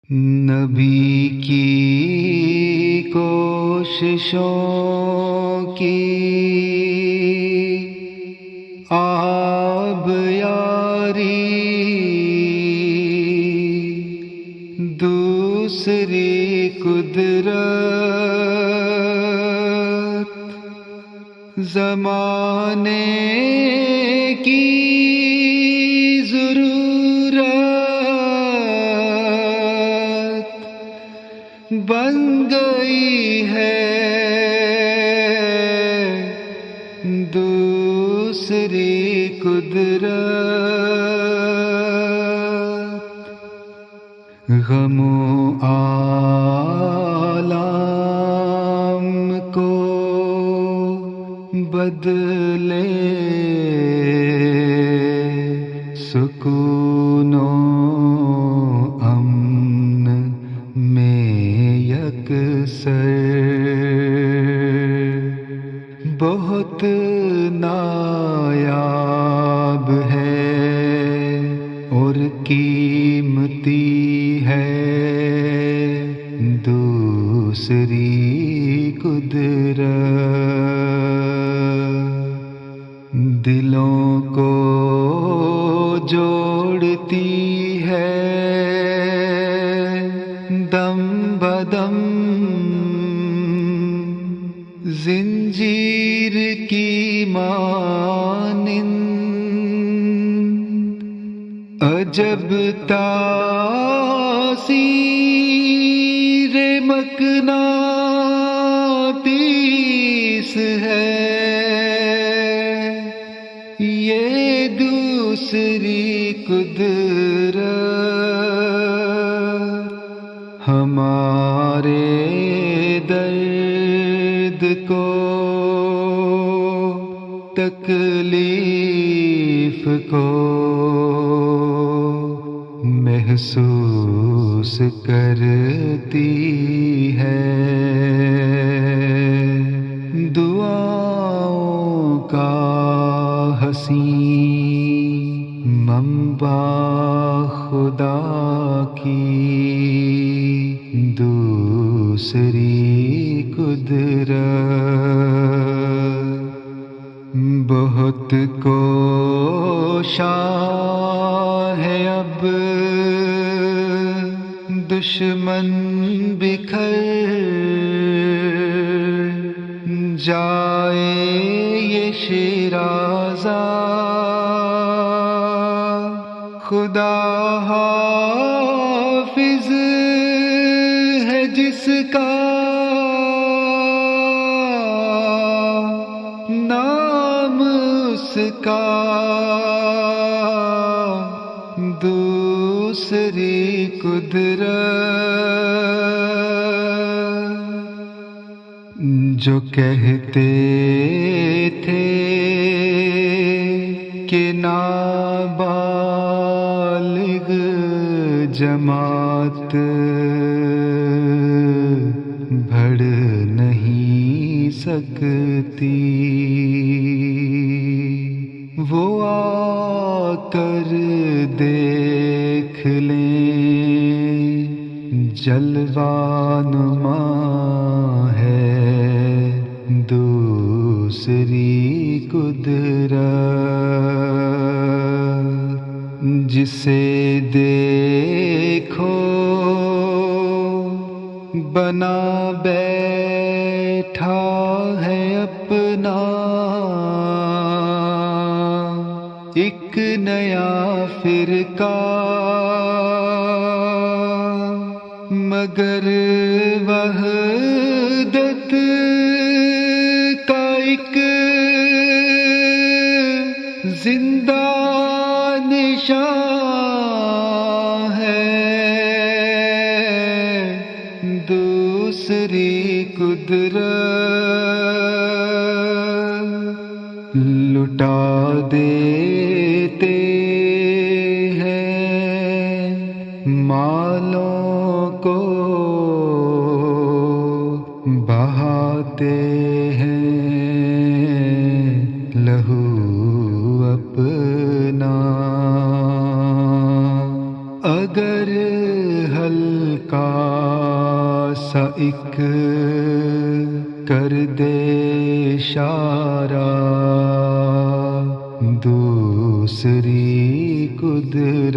نبی کی کوششوں کی آب یاری، دوسری قدرت زمانے کی بن گئی ہے دوسری قدرت، غم و آلام کو بدلے سکون و امن میں یکسر، بہت نایاب ہے اور قیمتی ہے دوسری قدرت، دلوں کو جوڑتی ہے دم بدم، زنجیر کی مانند، عجب تاثیر مقناطیس ہے یہ دوسری قدرت، ہمارے درد کو تکلیف کو محسوس کرتی ہے، دعاؤں کا حسین منبع خدا کی دوسری قدرت، بہت کوشاں ہے اب دشمن بکھر جائے یہ شیرازہ، خدا حافظ ہے جس کا نام اس کا دوسری قدرت، جو کہتے تھے کہ نابالغ جماعت بڑھ نہیں سکتی، وہ آ کر دیکھ لیں جلوہ نما ہے دوسری قدرت، جسے دیکھو بنا بیٹھا ہے اپنا ایک نیا فرقہ، مگر وحدت کا ایک زندہ نشان ہے دوسری قدرت، لٹا دیتے ہیں مالوں کو، بہاتے ہیں لہو اپنا، اگر کا سا ایک کر دے اشارہ، دوسری قدرت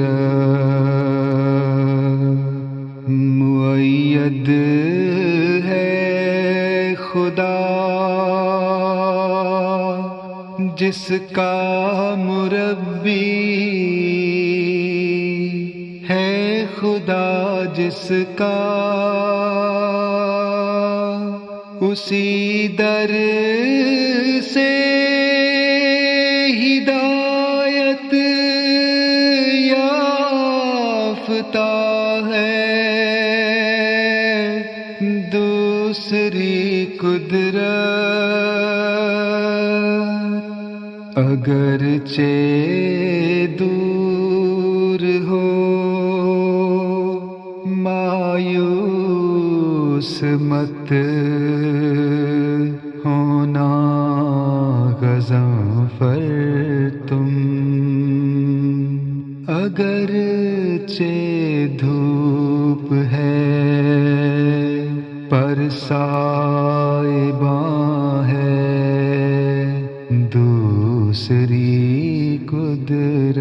مؤید ہے خدا جس کا مربی ہے خدا جس کا، اسی در سے ہدایت یافتہ ہے دوسری قدرت، اگرچہ دور ہو مایوس مت ہونا غضنفر تم، اگرچہ دھوپ ہے پر سائباں ہے دوسری قدرت،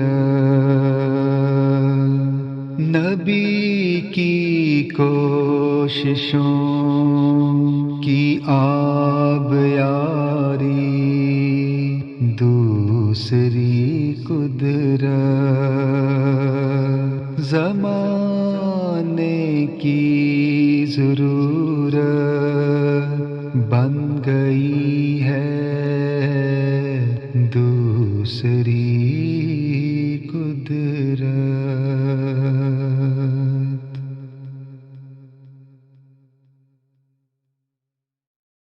نبی کی کوششوں کی آب یاری دوسری قدرت، زمانے کی ضرورت